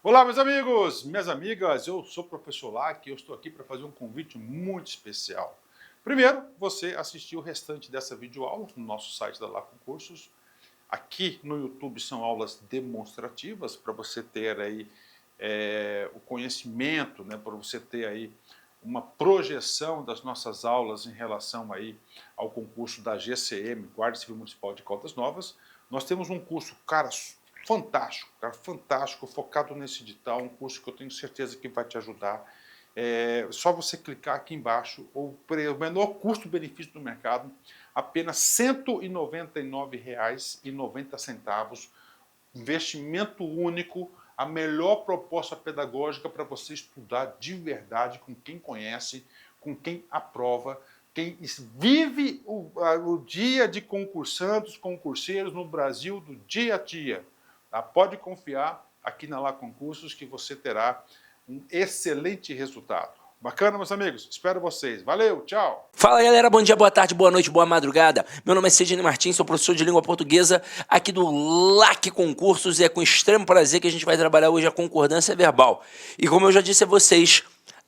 Olá, meus amigos, minhas amigas, eu sou o professor Lac e eu estou aqui para fazer um convite muito especial. Primeiro, você assistir o restante dessa videoaula no nosso site da Lac Cursos. Aqui no YouTube são aulas demonstrativas para você ter aí o conhecimento, né, para você ter aí uma projeção das nossas aulas em relação aí ao concurso da GCM, Guarda Civil Municipal de Caldas Novas. Nós temos um curso, cara, fantástico, focado nesse edital, um curso que eu tenho certeza que vai te ajudar. Só você clicar aqui embaixo, o menor custo-benefício do mercado, apenas R$ 199,90, investimento único, a melhor proposta pedagógica para você estudar de verdade com quem conhece, com quem aprova, quem vive o dia de concursantes, concurseiros no Brasil do dia a dia. Tá? Pode confiar aqui na Lac Concursos que você terá um excelente resultado. Bacana, meus amigos? Espero vocês. Valeu, tchau! Fala galera, bom dia, boa tarde, boa noite, boa madrugada. Meu nome é Sidney Martins, sou professor de língua portuguesa aqui do Lac Concursos e é com extremo prazer que a gente vai trabalhar hoje a concordância verbal. E como eu já disse a vocês,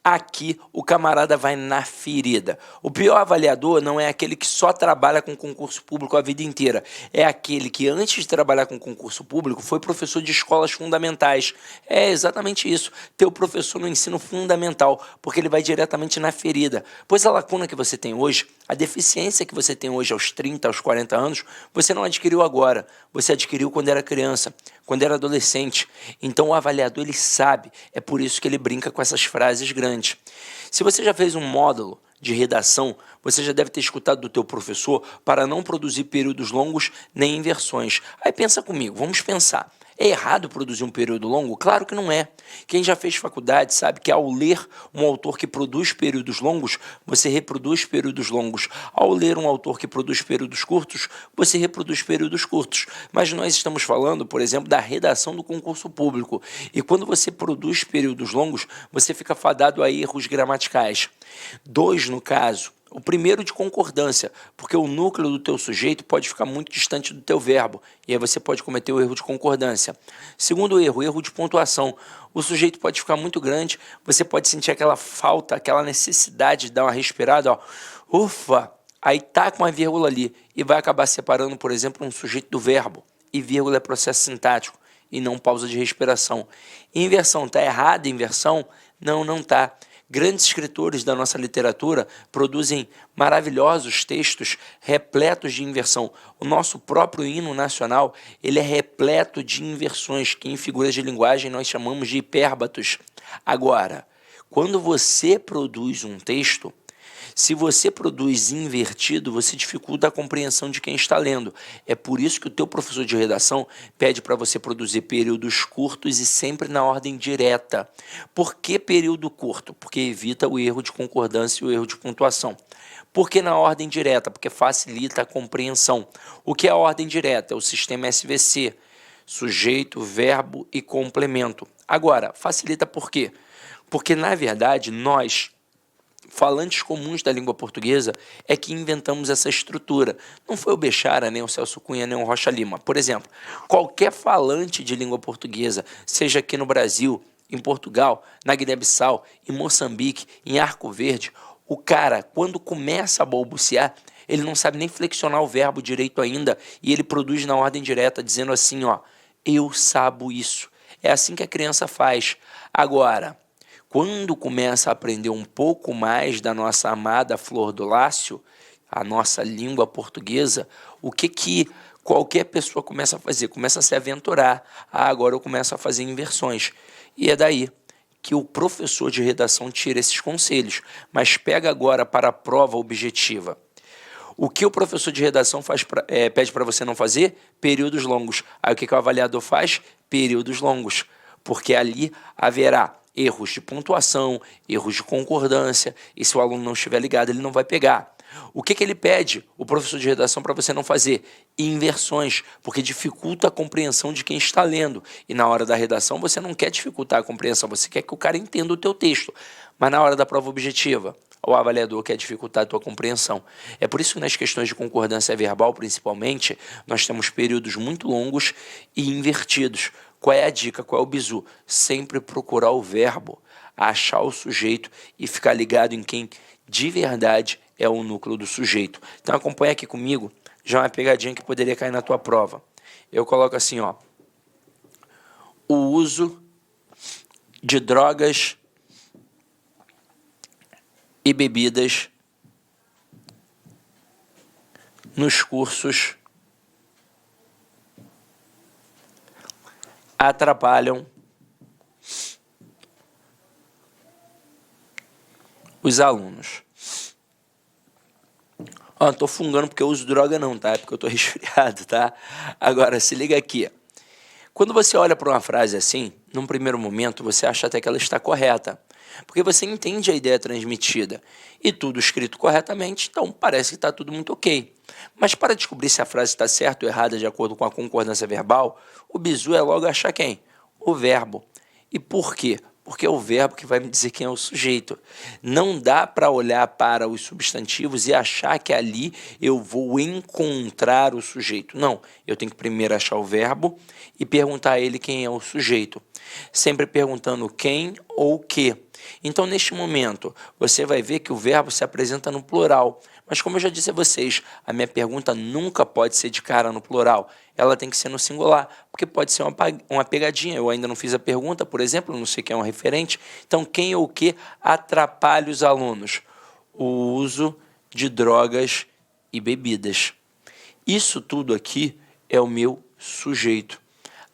aqui o camarada vai na ferida. O pior avaliador não é aquele que só trabalha com concurso público a vida inteira. É aquele que antes de trabalhar com concurso público foi professor de escolas fundamentais. É exatamente isso, ter o professor no ensino fundamental, porque ele vai diretamente na ferida. Pois a lacuna que você tem hoje, a deficiência que você tem hoje aos 30, aos 40 anos, você não adquiriu agora, você adquiriu quando era criança, quando era adolescente. Então o avaliador ele sabe, é por isso que ele brinca com essas frases grandes. Se você já fez um módulo de redação, você já deve ter escutado do teu professor para não produzir períodos longos nem inversões. Aí pensa comigo, vamos pensar. É errado produzir um período longo? Claro que não é. Quem já fez faculdade sabe que ao ler um autor que produz períodos longos, você reproduz períodos longos. Ao ler um autor que produz períodos curtos, você reproduz períodos curtos. Mas nós estamos falando, por exemplo, da redação do concurso público. E quando você produz períodos longos, você fica fadado a erros gramaticais. 2 no caso. O primeiro de concordância, porque o núcleo do teu sujeito pode ficar muito distante do teu verbo, e aí você pode cometer o erro de concordância. Segundo erro, erro de pontuação. O sujeito pode ficar muito grande, você pode sentir aquela falta, aquela necessidade de dar uma respirada, ó. Ufa! Aí tá com uma vírgula ali, e vai acabar separando, por exemplo, um sujeito do verbo, e vírgula é processo sintático, e não pausa de respiração. Inversão, tá errada a inversão? Não, não tá. Grandes escritores da nossa literatura produzem maravilhosos textos repletos de inversão. O nosso próprio hino nacional ele é repleto de inversões, que em figuras de linguagem nós chamamos de hipérbatos. Agora, quando você produz um texto, se você produz invertido, você dificulta a compreensão de quem está lendo. É por isso que o teu professor de redação pede para você produzir períodos curtos e sempre na ordem direta. Por que período curto? Porque evita o erro de concordância e o erro de pontuação. Por que na ordem direta? Porque facilita a compreensão. O que é a ordem direta? É o sistema SVC, sujeito, verbo e complemento. Agora, facilita por quê? Porque, na verdade, nós falantes comuns da língua portuguesa é que inventamos essa estrutura. Não foi o Bechara, nem o Celso Cunha, nem o Rocha Lima. Por exemplo, qualquer falante de língua portuguesa, seja aqui no Brasil, em Portugal, na Guiné-Bissau, em Moçambique, em Arco Verde, o cara, quando começa a balbuciar, ele não sabe nem flexionar o verbo direito ainda e ele produz na ordem direta, dizendo assim, ó, eu sabo isso. É assim que a criança faz. Agora, quando começa a aprender um pouco mais da nossa amada Flor do Lácio, a nossa língua portuguesa, o que qualquer pessoa começa a fazer? Começa a se aventurar. Ah, agora eu começo a fazer inversões. E é daí que o professor de redação tira esses conselhos. Mas pega agora para a prova objetiva. O que o professor de redação pede para você não fazer? Períodos longos. Aí o que o avaliador faz? Períodos longos. Porque ali haverá erros de pontuação, erros de concordância, e se o aluno não estiver ligado, ele não vai pegar. O que ele pede, o professor de redação, para você não fazer? Inversões, porque dificulta a compreensão de quem está lendo. E na hora da redação, você não quer dificultar a compreensão, você quer que o cara entenda o teu texto. Mas na hora da prova objetiva, o avaliador quer dificultar a tua compreensão. É por isso que nas questões de concordância verbal, principalmente, nós temos períodos muito longos e invertidos. Qual é a dica? Qual é o bizu? Sempre procurar o verbo, achar o sujeito e ficar ligado em quem de verdade é o núcleo do sujeito. Então acompanha aqui comigo, já uma pegadinha que poderia cair na tua prova. Eu coloco assim, ó, o uso de drogas e bebidas nos cursos atrapalham os alunos. Ó, não tô fungando porque eu uso droga não, tá? É porque eu tô resfriado, tá? Agora, se liga aqui. Quando você olha para uma frase assim, num primeiro momento, você acha até que ela está correta, porque você entende a ideia transmitida e tudo escrito corretamente, então parece que está tudo muito ok. Mas para descobrir se a frase está certa ou errada de acordo com a concordância verbal, o bizu é logo achar quem? O verbo. E por quê? Porque é o verbo que vai me dizer quem é o sujeito. Não dá para olhar para os substantivos e achar que ali eu vou encontrar o sujeito. Não, eu tenho que primeiro achar o verbo e perguntar a ele quem é o sujeito. Sempre perguntando quem ou que. Então, neste momento, você vai ver que o verbo se apresenta no plural. Mas, como eu já disse a vocês, a minha pergunta nunca pode ser de cara no plural. Ela tem que ser no singular, porque pode ser uma pegadinha. Eu ainda não fiz a pergunta, por exemplo, não sei quem é um referente. Então, quem ou que atrapalha os alunos? O uso de drogas e bebidas. Isso tudo aqui é o meu sujeito.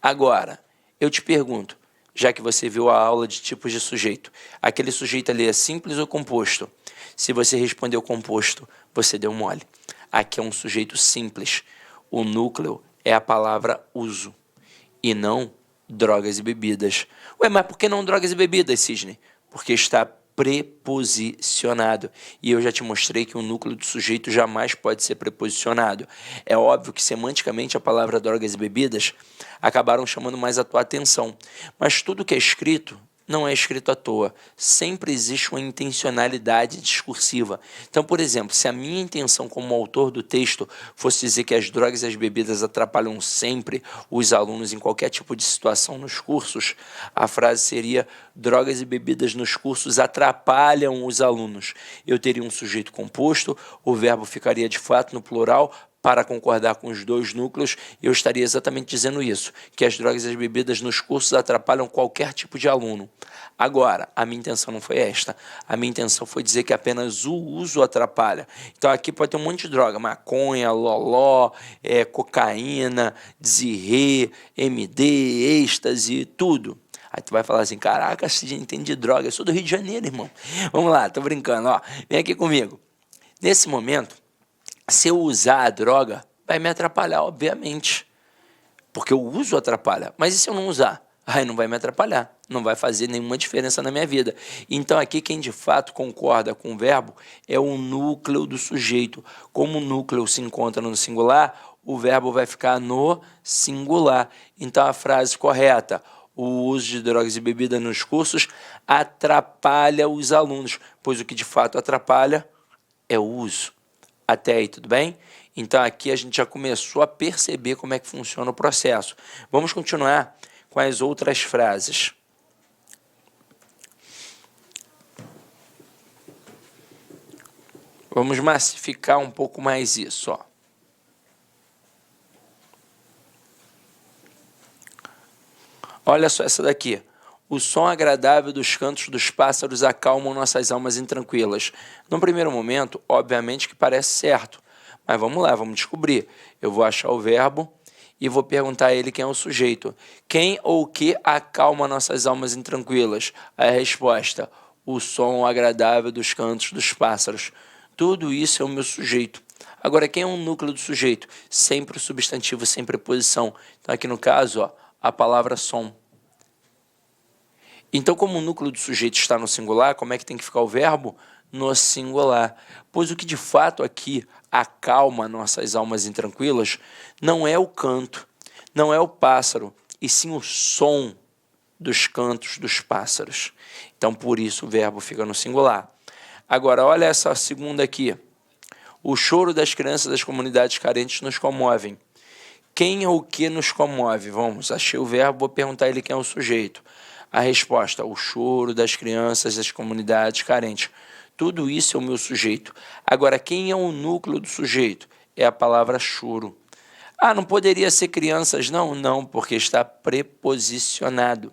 Agora, eu te pergunto, já que você viu a aula de tipos de sujeito, aquele sujeito ali é simples ou composto? Se você respondeu composto, você deu mole. Aqui é um sujeito simples. O núcleo é a palavra uso e não drogas e bebidas. Ué, mas por que não drogas e bebidas, Sidney? Porque está preposicionado. E eu já te mostrei que o núcleo do sujeito jamais pode ser preposicionado. É óbvio que semanticamente a palavra drogas e bebidas acabaram chamando mais a tua atenção. Mas tudo que é escrito não é escrito à toa. Sempre existe uma intencionalidade discursiva. Então, por exemplo, se a minha intenção como autor do texto fosse dizer que as drogas e as bebidas atrapalham sempre os alunos em qualquer tipo de situação nos cursos, a frase seria: drogas e bebidas nos cursos atrapalham os alunos. Eu teria um sujeito composto, o verbo ficaria de fato no plural, para concordar com os dois núcleos, eu estaria exatamente dizendo isso, que as drogas e as bebidas nos cursos atrapalham qualquer tipo de aluno. Agora, a minha intenção não foi esta. A minha intenção foi dizer que apenas o uso atrapalha. Então aqui pode ter um monte de droga, maconha, loló, cocaína, Zirê, MD, êxtase, tudo. Aí tu vai falar assim, caraca, Sidney entende de droga, eu sou do Rio de Janeiro, irmão. Vamos lá, tô brincando, ó. Vem aqui comigo. Nesse momento, se eu usar a droga, vai me atrapalhar, obviamente. Porque o uso atrapalha. Mas e se eu não usar? Aí não vai me atrapalhar. Não vai fazer nenhuma diferença na minha vida. Então aqui quem de fato concorda com o verbo é o núcleo do sujeito. Como o núcleo se encontra no singular, o verbo vai ficar no singular. Então a frase correta: o uso de drogas e bebidas nos cursos atrapalha os alunos. Pois o que de fato atrapalha é o uso. Até aí, tudo bem? Então, aqui a gente já começou a perceber como é que funciona o processo. Vamos continuar com as outras frases. Vamos massificar um pouco mais isso, ó. Olha só essa daqui. O som agradável dos cantos dos pássaros acalmam nossas almas intranquilas. No primeiro momento, obviamente que parece certo. Mas vamos lá, vamos descobrir. Eu vou achar o verbo e vou perguntar a ele quem é o sujeito. Quem ou o que acalma nossas almas intranquilas? A resposta: o som agradável dos cantos dos pássaros. Tudo isso é o meu sujeito. Agora, quem é o núcleo do sujeito? Sempre o substantivo, sem preposição. Então, aqui no caso, ó, a palavra som. Então, como o núcleo do sujeito está no singular, como é que tem que ficar o verbo? No singular. Pois o que de fato aqui acalma nossas almas intranquilas não é o canto, não é o pássaro, e sim o som dos cantos dos pássaros. Então, por isso o verbo fica no singular. Agora, olha essa segunda aqui. O choro das crianças das comunidades carentes nos comovem. Quem ou o que nos comove? Vamos, achei o verbo, vou perguntar a ele quem é o sujeito. A resposta, o choro das crianças das comunidades carentes. Tudo isso é o meu sujeito. Agora, quem é o núcleo do sujeito? É a palavra choro. Ah, não poderia ser crianças, não? Não, porque está preposicionado.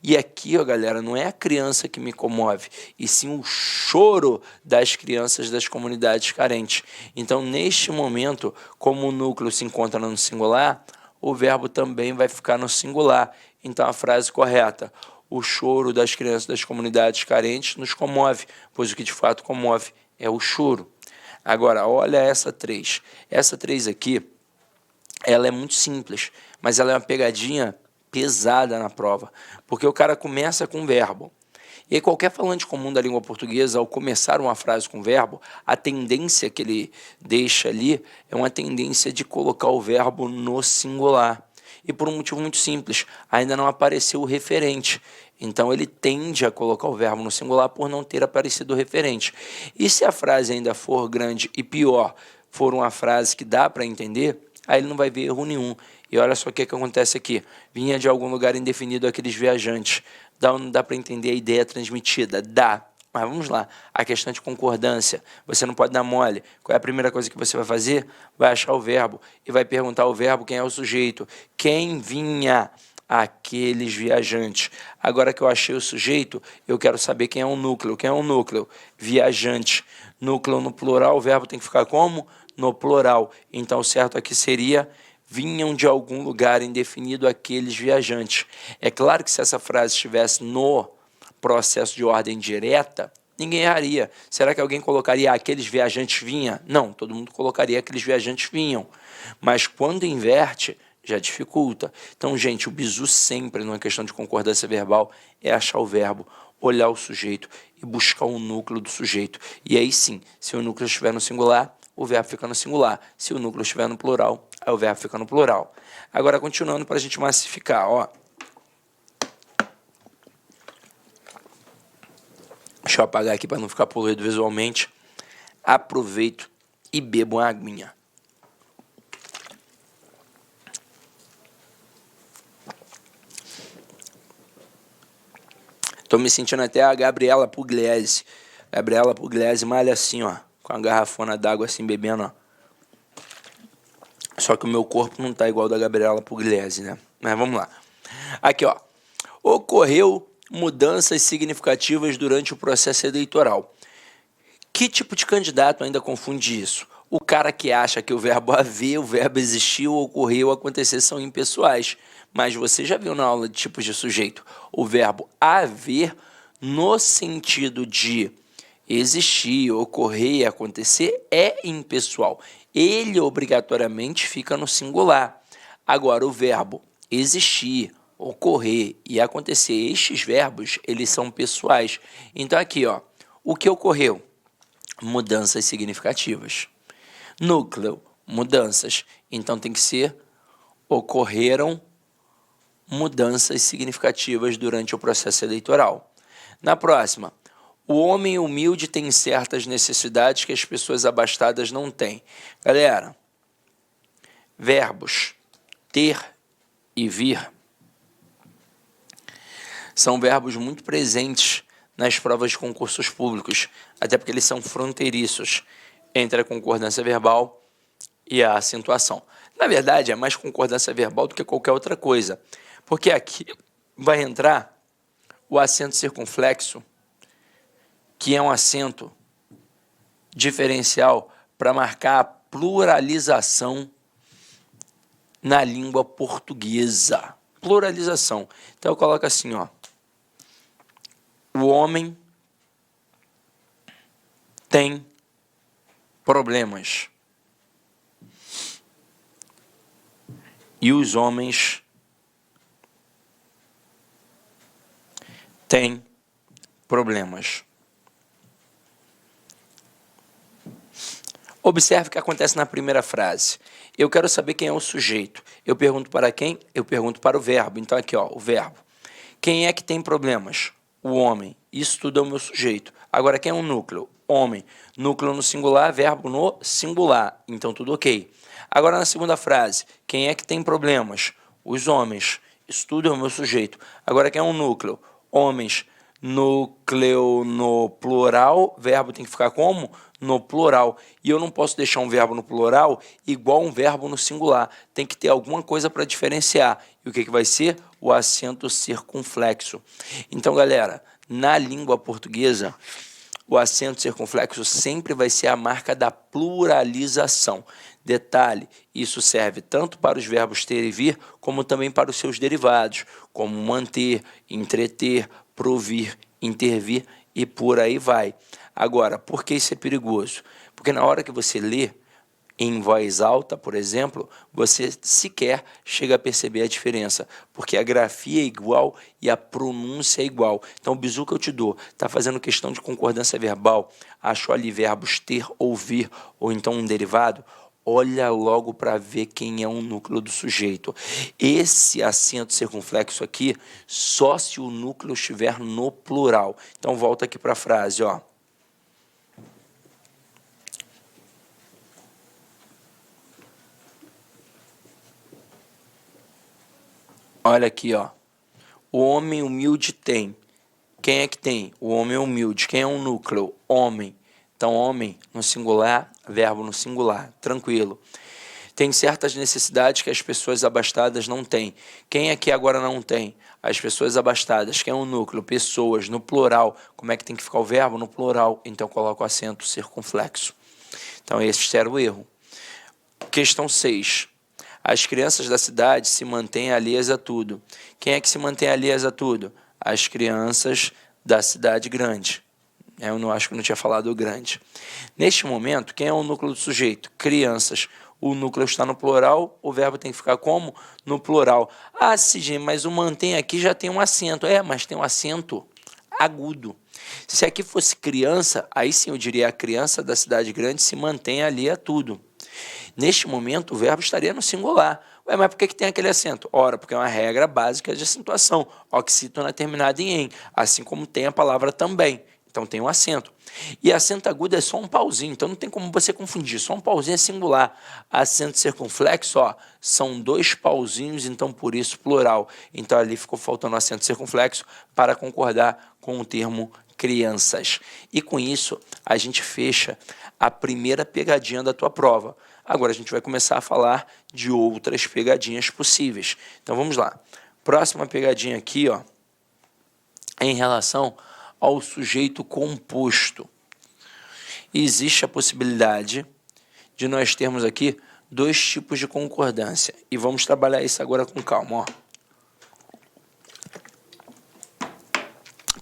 E aqui, ó, galera, não é a criança que me comove, e sim o choro das crianças das comunidades carentes. Então, neste momento, como o núcleo se encontra no singular, o verbo também vai ficar no singular. Então, a frase correta, o choro das crianças das comunidades carentes nos comove, pois o que de fato comove é o choro. Agora, olha essa 3. Essa 3 aqui, ela é muito simples, mas ela é uma pegadinha pesada na prova, porque o cara começa com verbo. E aí, qualquer falante comum da língua portuguesa, ao começar uma frase com verbo, a tendência que ele deixa ali é uma tendência de colocar o verbo no singular. E por um motivo muito simples, ainda não apareceu o referente. Então ele tende a colocar o verbo no singular por não ter aparecido o referente. E se a frase ainda for grande e pior, for uma frase que dá para entender, aí ele não vai ver erro nenhum. E olha só o que acontece aqui. Vinha de algum lugar indefinido aqueles viajantes. Dá ou não dá para entender a ideia transmitida? Dá. Mas vamos lá. A questão de concordância. Você não pode dar mole. Qual é a primeira coisa que você vai fazer? Vai achar o verbo e vai perguntar ao verbo quem é o sujeito. Quem vinha? Aqueles viajantes. Agora que eu achei o sujeito, eu quero saber quem é o núcleo. Quem é o núcleo? Viajante. Núcleo no plural, o verbo tem que ficar como? No plural. Então, o certo aqui seria: vinham de algum lugar indefinido aqueles viajantes. É claro que se essa frase estivesse no processo de ordem direta, ninguém erraria. Será que alguém colocaria aqueles viajantes vinham? Não, todo mundo colocaria aqueles viajantes vinham. Mas quando inverte, já dificulta. Então, gente, o bizu sempre, numa questão de concordância verbal, é achar o verbo, olhar o sujeito e buscar o núcleo do sujeito. E aí sim, se o núcleo estiver no singular, o verbo fica no singular. Se o núcleo estiver no plural, aí o verbo fica no plural. Agora, continuando para a gente massificar, ó. Deixa eu apagar aqui para não ficar poluído visualmente. Aproveito e bebo uma aguinha. Estou me sentindo até a Gabriela Pugliese. Gabriela Pugliese malha assim, ó, com a garrafona d'água assim, bebendo, ó. Só que o meu corpo não tá igual ao da Gabriela Pugliese, né? Mas vamos lá. Aqui, ó. Ocorreu mudanças significativas durante o processo eleitoral. Que tipo de candidato ainda confunde isso? O cara que acha que o verbo haver, o verbo existir, ocorreu, acontecer são impessoais. Mas você já viu na aula de tipos de sujeito o verbo haver no sentido de existir, ocorrer e acontecer é impessoal. Ele obrigatoriamente fica no singular. Agora, o verbo existir, ocorrer e acontecer, estes verbos, eles são pessoais. Então, aqui, ó, o que ocorreu? Mudanças significativas. Núcleo, mudanças. Então, tem que ser ocorreram mudanças significativas durante o processo eleitoral. Na próxima, o homem humilde tem certas necessidades que as pessoas abastadas não têm. Galera, verbos ter e vir são verbos muito presentes nas provas de concursos públicos, até porque eles são fronteiriços entre a concordância verbal e a acentuação. Na verdade, é mais concordância verbal do que qualquer outra coisa, porque aqui vai entrar o acento circunflexo, que é um acento diferencial para marcar a pluralização na língua portuguesa. Pluralização. Então eu coloco assim, ó. O homem tem problemas. E os homens têm problemas. Observe o que acontece na primeira frase. Eu quero saber quem é o sujeito. Eu pergunto para quem? Eu pergunto para o verbo. Então, aqui, ó, o verbo. Quem é que tem problemas? O homem. Isso tudo é o meu sujeito. Agora, quem é o núcleo? Homem. Núcleo no singular, verbo no singular. Então, tudo ok. Agora, na segunda frase, quem é que tem problemas? Os homens. Isso tudo é o meu sujeito. Agora, quem é um núcleo? Homens. Núcleo no plural, verbo tem que ficar como? No plural. E eu não posso deixar um verbo no plural igual um verbo no singular. Tem que ter alguma coisa para diferenciar. E o que vai ser? O acento circunflexo. Então, galera, na língua portuguesa, o acento circunflexo sempre vai ser a marca da pluralização. Detalhe, isso serve tanto para os verbos ter e vir, como também para os seus derivados, como manter, entreter, provir, intervir e por aí vai. Agora, por que isso é perigoso? Porque na hora que você lê em voz alta, por exemplo, você sequer chega a perceber a diferença, porque a grafia é igual e a pronúncia é igual. Então, o bizu que eu te dou, está fazendo questão de concordância verbal, achou ali verbos ter, ouvir, ou então um derivado, olha logo para ver quem é o núcleo do sujeito. Esse acento circunflexo aqui, só se o núcleo estiver no plural. Então, volta aqui para a frase, ó. Olha aqui, ó. O homem humilde tem. Quem é que tem? O homem humilde. Quem é um núcleo? Homem. Então, homem no singular, verbo no singular. Tranquilo. Tem certas necessidades que as pessoas abastadas não têm. Quem aqui agora não tem? As pessoas abastadas. Quem é um núcleo? Pessoas. No plural. Como é que tem que ficar o verbo? No plural. Então, coloca o acento circunflexo. Então, esse era o erro. Questão 6. As crianças da cidade se mantêm alheias a tudo. Quem é que se mantém alheias a tudo? As crianças da cidade grande. Eu não acho que não tinha falado grande. Neste momento, quem é o núcleo do sujeito? Crianças. O núcleo está no plural, o verbo tem que ficar como? No plural. Ah, Sidney, mas o mantém aqui já tem um acento. É, mas tem um acento agudo. Se aqui fosse criança, aí sim eu diria a criança da cidade grande se mantém alheia a tudo. Neste momento, o verbo estaria no singular. Ué, mas por que tem aquele acento? Ora, porque é uma regra básica de acentuação. Oxítona terminada em "em", assim como tem a palavra também. Então, tem um acento. E acento agudo é só um pauzinho, então não tem como você confundir. Só um pauzinho é singular. Acento circunflexo, ó, são 2 pauzinhos, então por isso plural. Então, ali ficou faltando acento circunflexo para concordar com o termo crianças. E com isso, a gente fecha a primeira pegadinha da tua prova. Agora a gente vai começar a falar de outras pegadinhas possíveis. Então vamos lá. Próxima pegadinha aqui, ó, é em relação ao sujeito composto. Existe a possibilidade de nós termos aqui 2 tipos de concordância. E vamos trabalhar isso agora com calma, ó.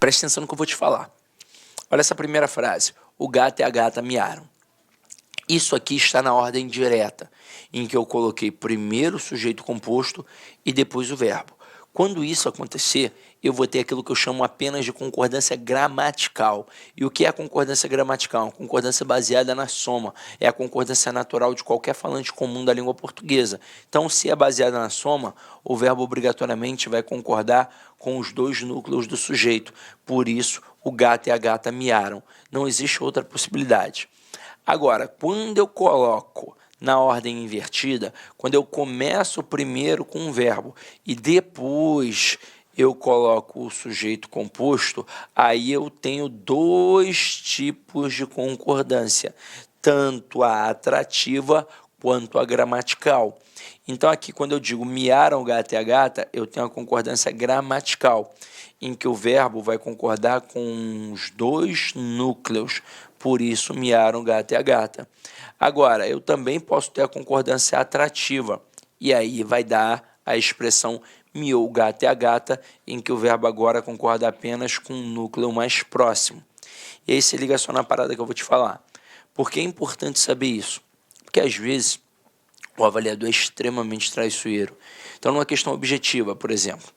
Preste atenção no que eu vou te falar. Olha essa primeira frase. O gato e a gata miaram. Isso aqui está na ordem direta, em que eu coloquei primeiro o sujeito composto e depois o verbo. Quando isso acontecer, eu vou ter aquilo que eu chamo apenas de concordância gramatical. E o que é a concordância gramatical? A concordância baseada na soma. É a concordância natural de qualquer falante comum da língua portuguesa. Então, se é baseada na soma, o verbo obrigatoriamente vai concordar com os 2 núcleos do sujeito. Por isso, o gato e a gata miaram. Não existe outra possibilidade. Agora, quando eu coloco na ordem invertida, quando eu começo primeiro com um verbo e depois eu coloco o sujeito composto, aí eu tenho 2 tipos de concordância, tanto a atrativa quanto a gramatical. Então aqui, quando eu digo miaram o gato e a gata, eu tenho a concordância gramatical, em que o verbo vai concordar com os 2 núcleos, por isso miaram o gato e a gata. Agora, eu também posso ter a concordância atrativa, e aí vai dar a expressão miou o gato e a gata, em que o verbo agora concorda apenas com o núcleo mais próximo. E aí se liga só na parada que eu vou te falar. Por que é importante saber isso? Porque às vezes o avaliador é extremamente traiçoeiro. Então, numa questão objetiva, por exemplo,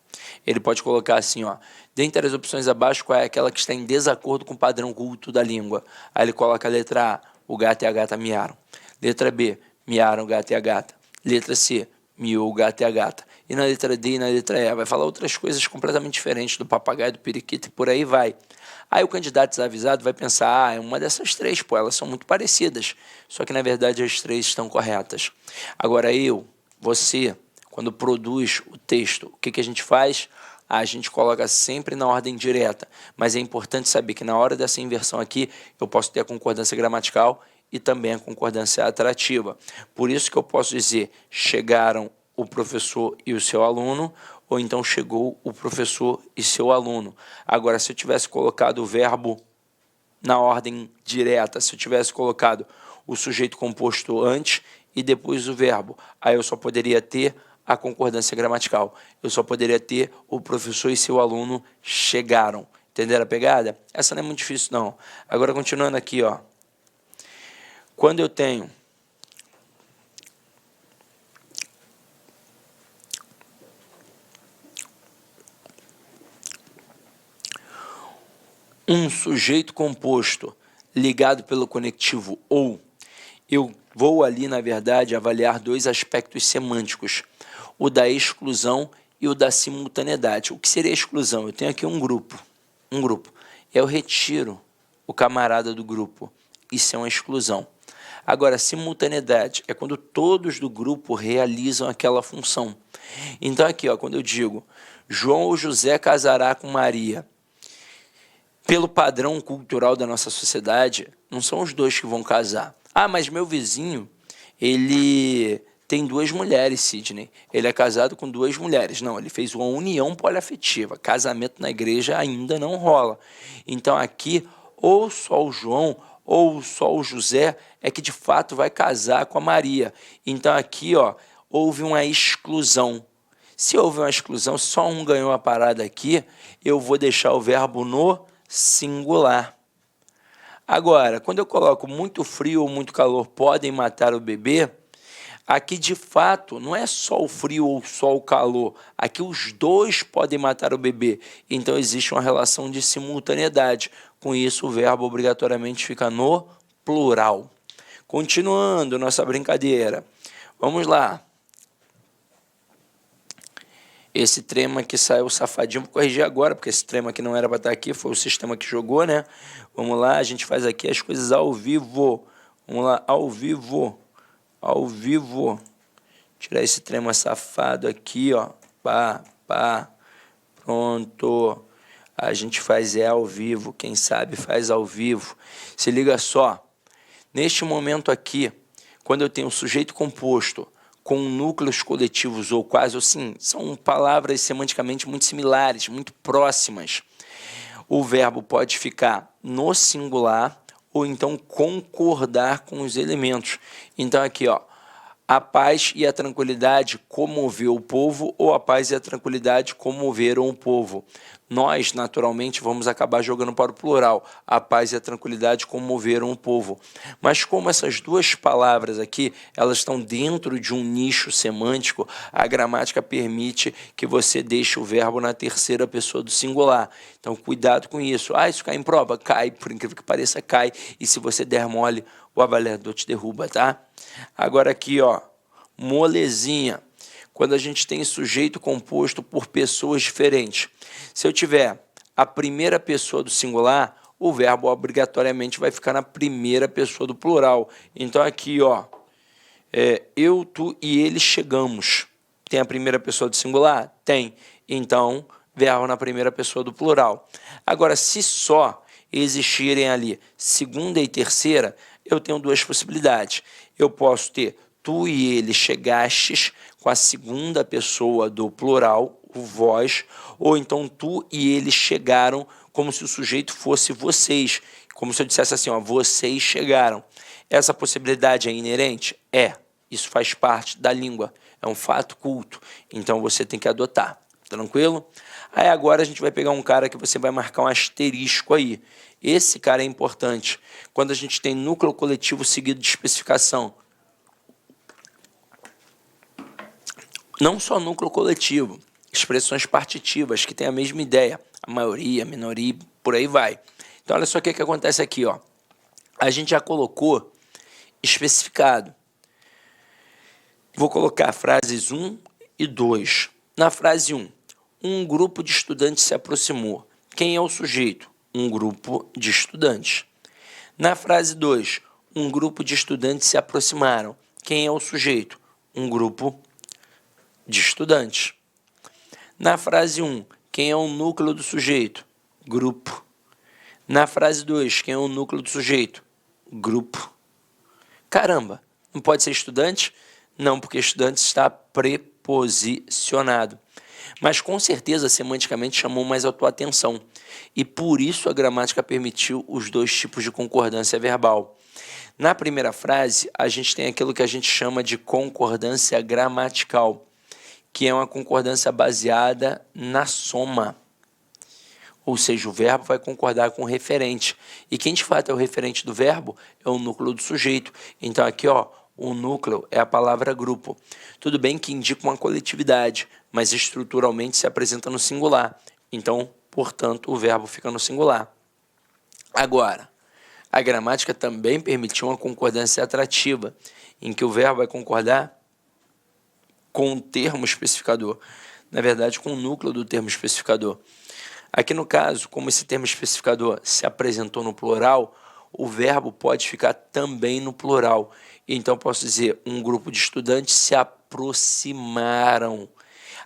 ele pode colocar assim, ó, dentre as opções abaixo, qual é aquela que está em desacordo com o padrão culto da língua? Aí ele coloca a letra A, o gato e a gata miaram. Letra B, miaram o gato e a gata. Letra C, miou o gato e a gata. e na letra D e na letra E. Vai falar outras coisas completamente diferentes do papagaio, do periquito e por aí vai. Aí o candidato desavisado vai pensar, é uma dessas três, pô, elas são muito parecidas. Só que, na verdade, as três estão corretas. Agora, você, quando produz o texto, o que a gente faz? A gente coloca sempre na ordem direta. Mas é importante saber que na hora dessa inversão aqui, eu posso ter a concordância gramatical e também a concordância atrativa. Por isso que eu posso dizer, chegaram o professor e o seu aluno, ou então chegou o professor e seu aluno. Agora, se eu tivesse colocado o verbo na ordem direta, se eu tivesse colocado o sujeito composto antes e depois o verbo, aí eu só poderia ter a concordância gramatical. Eu só poderia ter o professor e seu aluno chegaram. Entenderam a pegada? Essa não é muito difícil, não. Agora, continuando aqui, ó. Quando eu tenho um sujeito composto ligado pelo conectivo ou, eu vou ali, na verdade, avaliar dois aspectos semânticos, o da exclusão e o da simultaneidade. O que seria exclusão? Eu tenho aqui um grupo. Eu retiro o camarada do grupo. Isso é uma exclusão. Agora, simultaneidade é quando todos do grupo realizam aquela função. Então, aqui, ó, quando eu digo João ou José casará com Maria, pelo padrão cultural da nossa sociedade, não são os dois que vão casar. Ah, mas meu vizinho, ele tem 2 mulheres, Sidney. Ele é casado com 2 mulheres. Não, ele fez uma união poliafetiva. Casamento na igreja ainda não rola. Então, aqui, ou só o João ou só o José é que de fato vai casar com a Maria. Então aqui, ó, houve uma exclusão. Se houve uma exclusão, só um ganhou a parada aqui, eu vou deixar o verbo no singular. Agora, quando eu coloco muito frio ou muito calor podem matar o bebê, aqui de fato não é só o frio ou só o calor, aqui os dois podem matar o bebê. Então existe uma relação de simultaneidade. Com isso, o verbo obrigatoriamente fica no plural. Continuando nossa brincadeira. Vamos lá. Esse trema aqui saiu safadinho, vou corrigir agora, porque esse trema aqui não era para estar aqui, foi o sistema que jogou, né? Vamos lá, a gente faz aqui as coisas ao vivo. Vamos lá, ao vivo. Ao vivo. Tirar esse trema safado aqui, ó. Pá. Pronto. A gente faz ao vivo, quem sabe faz ao vivo. Se liga só, neste momento aqui, quando eu tenho um sujeito composto com núcleos coletivos ou quase assim, são palavras semanticamente muito similares, muito próximas. O verbo pode ficar no singular ou então concordar com os elementos. Então aqui, ó, a paz e a tranquilidade comoveu o povo ou a paz e a tranquilidade comoveram o povo. Nós, naturalmente, vamos acabar jogando para o plural. A paz e a tranquilidade comoveram o povo. Mas como essas duas palavras aqui, elas estão dentro de um nicho semântico, a gramática permite que você deixe o verbo na terceira pessoa do singular. Então, cuidado com isso. Ah, isso cai em prova? Cai, por incrível que pareça, cai. E se você der mole, o avaliador te derruba, tá? Agora aqui, ó, molezinha. Quando a gente tem sujeito composto por pessoas diferentes. Se eu tiver a primeira pessoa do singular, o verbo obrigatoriamente vai ficar na primeira pessoa do plural. Então aqui, ó, eu, tu e ele chegamos. Tem a primeira pessoa do singular? Tem. Então, verbo na primeira pessoa do plural. Agora, se só existirem ali segunda e terceira, eu tenho duas possibilidades. Eu posso ter tu e ele chegastes com a segunda pessoa do plural, o vós, ou então tu e eles chegaram como se o sujeito fosse vocês, como se eu dissesse assim, ó, vocês chegaram. Essa possibilidade é inerente? É. Isso faz parte da língua, é um fato culto, então você tem que adotar, tranquilo? Aí agora a gente vai pegar um cara que você vai marcar um asterisco aí. Esse cara é importante. Quando a gente tem núcleo coletivo seguido de especificação, não só núcleo coletivo, expressões partitivas que têm a mesma ideia, a maioria, a minoria, por aí vai. Então, olha só o que acontece aqui, ó. A gente já colocou especificado. Vou colocar frases 1 e 2. Na frase 1, um grupo de estudantes se aproximou. Quem é o sujeito? Um grupo de estudantes. Na frase 2, um grupo de estudantes se aproximaram. Quem é o sujeito? Um grupo de estudantes. Na frase 1, quem é o núcleo do sujeito? Grupo. Na frase 2, quem é o núcleo do sujeito? Grupo. Caramba, não pode ser estudante? Não, porque estudante está preposicionado. Mas com certeza, semanticamente, chamou mais a tua atenção. E por isso a gramática permitiu os dois tipos de concordância verbal. Na primeira frase, a gente tem aquilo que a gente chama de concordância gramatical, que é uma concordância baseada na soma. Ou seja, o verbo vai concordar com o referente. E quem de fato é o referente do verbo é o núcleo do sujeito. Então aqui, o núcleo é a palavra grupo. Tudo bem que indica uma coletividade, mas estruturalmente se apresenta no singular. Então, portanto, o verbo fica no singular. Agora, a gramática também permitiu uma concordância atrativa, em que o verbo vai concordar com o termo especificador. Na verdade, com o núcleo do termo especificador. Aqui no caso, como esse termo especificador se apresentou no plural, o verbo pode ficar também no plural. Então, posso dizer, um grupo de estudantes se aproximaram.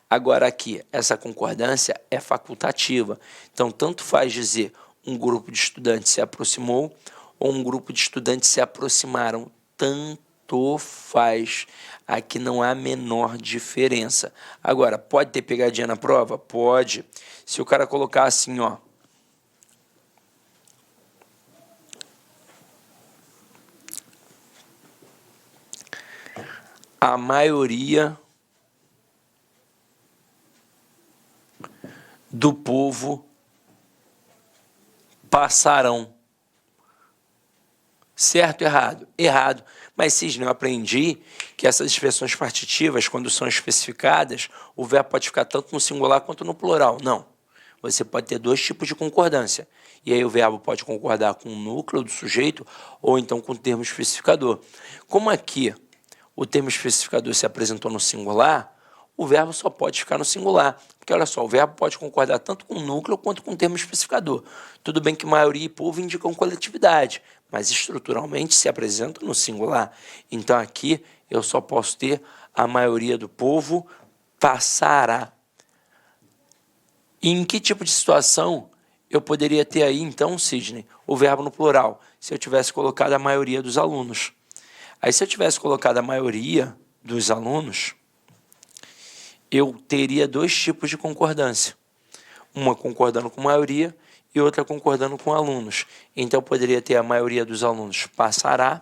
Agora aqui, essa concordância é facultativa. Então, tanto faz dizer um grupo de estudantes se aproximou ou um grupo de estudantes se aproximaram. Tanto faz. Aqui não há a menor diferença. Agora, pode ter pegadinha na prova? Pode. Se o cara colocar assim, a maioria do povo passarão. Certo ou errado? Errado. Mas, Cisne, eu aprendi que essas expressões partitivas, quando são especificadas, o verbo pode ficar tanto no singular quanto no plural. Não. Você pode ter dois tipos de concordância. E aí o verbo pode concordar com o núcleo do sujeito ou então com o termo especificador. Como aqui o termo especificador se apresentou no singular, o verbo só pode ficar no singular. Porque, olha só, o verbo pode concordar tanto com o núcleo quanto com o termo especificador. Tudo bem que maioria e povo indicam coletividade, mas estruturalmente se apresentam no singular. Então, aqui eu só posso ter a maioria do povo passará. E em que tipo de situação eu poderia ter aí, então, Sidney, o verbo no plural? Se eu tivesse colocado a maioria dos alunos. Aí, se eu tivesse colocado a maioria dos alunos, eu teria dois tipos de concordância. Uma concordando com maioria e outra concordando com alunos. Então, eu poderia ter a maioria dos alunos passará,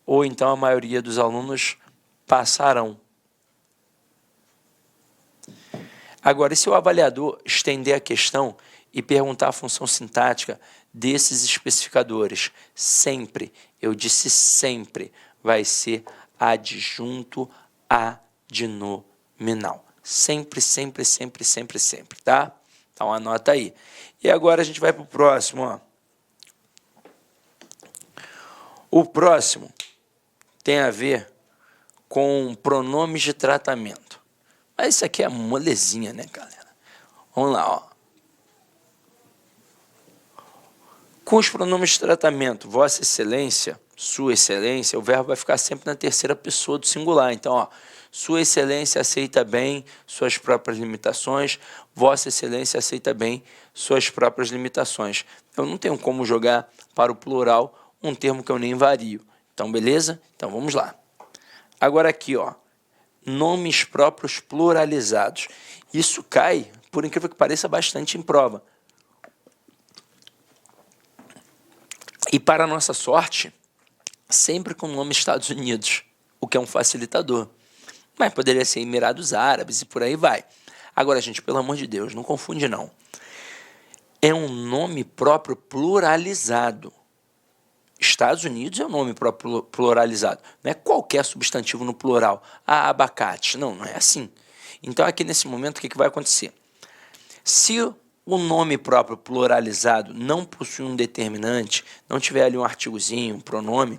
ou então a maioria dos alunos passarão. Agora, e se o avaliador estender a questão e perguntar a função sintática desses especificadores? Sempre, eu disse sempre, vai ser adjunto adnominal. Sempre, sempre, sempre, sempre, sempre, tá? Então, anota aí. E agora a gente vai para o próximo. O próximo tem a ver com pronomes de tratamento. Mas isso aqui é molezinha, né, galera? Vamos lá, Com os pronomes de tratamento, Vossa Excelência, Sua Excelência, o verbo vai ficar sempre na terceira pessoa do singular. Então, Sua Excelência aceita bem suas próprias limitações, Vossa Excelência aceita bem suas próprias limitações. Eu não tenho como jogar para o plural um termo que eu nem vario. Então, beleza? Então, vamos lá. Agora aqui, nomes próprios pluralizados. Isso cai, por incrível que pareça, bastante em prova. E para a nossa sorte, sempre com o nome Estados Unidos, o que é um facilitador. Mas poderia ser Emirados Árabes e por aí vai. Agora, gente, pelo amor de Deus, não confunde não. É um nome próprio pluralizado. Estados Unidos é um nome próprio pluralizado. Não é qualquer substantivo no plural. Abacate. Não é assim. Então, aqui nesse momento, o que vai acontecer? Se o nome próprio pluralizado não possui um determinante, não tiver ali um artigozinho, um pronome,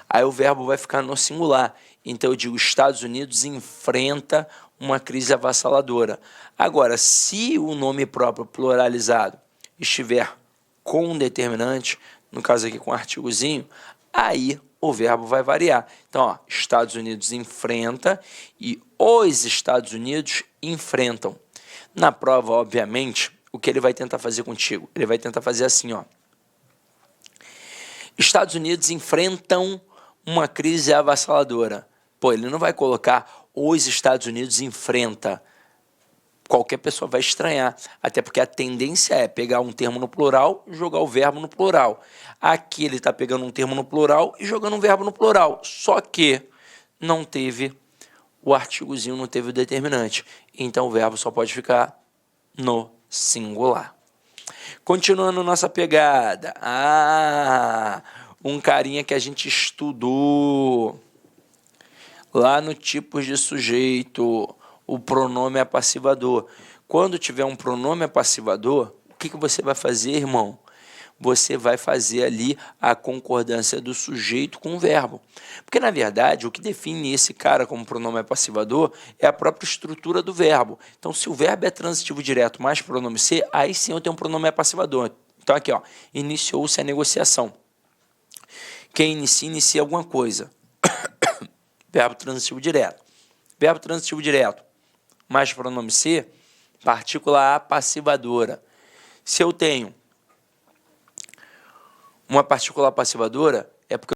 aí o verbo vai ficar no singular. Então, eu digo, Estados Unidos enfrenta uma crise avassaladora. Agora, se o nome próprio pluralizado estiver com um determinante, no caso aqui com um artigozinho, aí o verbo vai variar. Então, ó, Estados Unidos enfrenta e os Estados Unidos enfrentam. Na prova, obviamente, o que ele vai tentar fazer contigo? Ele vai tentar fazer assim, ó. Estados Unidos enfrentam uma crise avassaladora. Pô, ele não vai colocar os Estados Unidos enfrenta. Qualquer pessoa vai estranhar, até porque a tendência é pegar um termo no plural e jogar o verbo no plural. Aqui ele está pegando um termo no plural e jogando um verbo no plural, só que não teve o artigozinho, não teve o determinante. Então o verbo só pode ficar no singular. Continuando nossa pegada. Um carinha que a gente estudou lá no tipos de sujeito, o pronome apassivador. Quando tiver um pronome apassivador, o que você vai fazer, irmão? Você vai fazer ali a concordância do sujeito com o verbo. Porque, na verdade, o que define esse cara como pronome apassivador é a própria estrutura do verbo. Então, se o verbo é transitivo direto mais pronome ser, aí sim eu tenho um pronome apassivador. Então, aqui, ó, iniciou-se a negociação. Quem inicia alguma coisa. Verbo transitivo direto. Verbo transitivo direto mais pronome ser, partícula apassivadora. Se eu tenho uma partícula apassivadora,